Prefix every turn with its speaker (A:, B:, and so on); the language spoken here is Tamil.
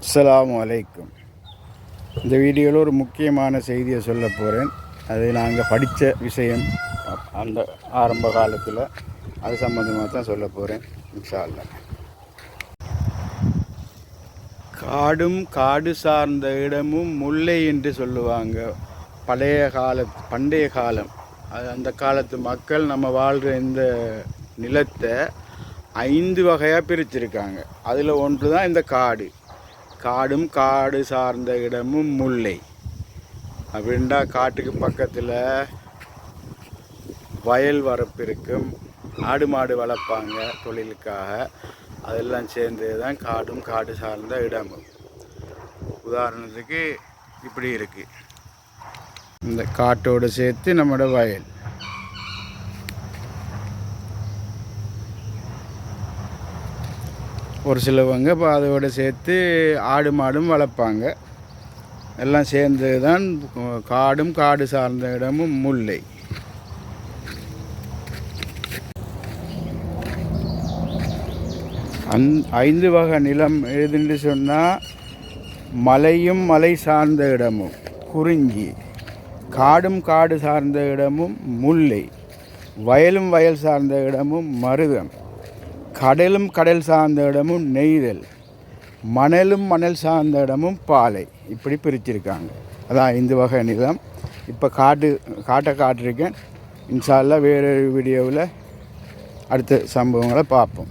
A: அஸ்ஸலாமு அலைக்கும். இந்த வீடியோவில் ஒரு முக்கியமான செய்தியை சொல்ல போகிறேன். அது நாங்கள் படித்த விஷயம், அந்த ஆரம்ப காலத்தில் அது சம்மந்தமாக தான் சொல்ல போகிறேன் இன்ஷா அல்லாஹ். காடும் காடு சார்ந்த இடமும் முல்லை என்று சொல்லுவாங்க. பண்டைய காலம் அது அந்த காலத்து மக்கள் நம்ம வாழ்கிற இந்த நிலத்தை 5 வகையாக பிரிச்சிருக்காங்க. அதில் ஒன்று தான் இந்த காடு. காடும் காடு சார்ந்த இடமும் முல்லை அப்படின்டா. காட்டுக்கு பக்கத்தில் வயல் வரப்பு இருக்கும், ஆடு மாடு வளர்ப்பாங்க தொழிலுக்காக. அதெல்லாம் சேர்ந்தது தான் காடும் காடு சார்ந்த இடமும். உதாரணத்துக்கு இப்படி இருக்குது, இந்த காட்டோடு சேர்த்து நம்மளோட வயல். ஒரு சிலவங்க இப்போ அதோடு சேர்த்து ஆடு மாடும் வளர்ப்பாங்க. எல்லாம் சேர்ந்தது தான் காடும் காடு சார்ந்த இடமும் முல்லை. அந் 5 வகை நிலம் எதுன்னு சொன்னால், மலையும் மலை சார்ந்த இடமும் குறிஞ்சி, காடும் காடு சார்ந்த இடமும் முல்லை, வயலும் வயல் சார்ந்த இடமும் மருதம், கடலும் கடல் சார்ந்த இடமும் நெய்தல், மணலும் மணல் சார்ந்த இடமும் பாலை. இப்படி பிரிச்சிருக்காங்க. அதான் 5 வகை நிலம். இப்போ காட்டிருக்கேன். இன்ஷா அல்லாஹ் வேறு வீடியோவில் அடுத்த சம்பவங்களை பார்ப்போம்.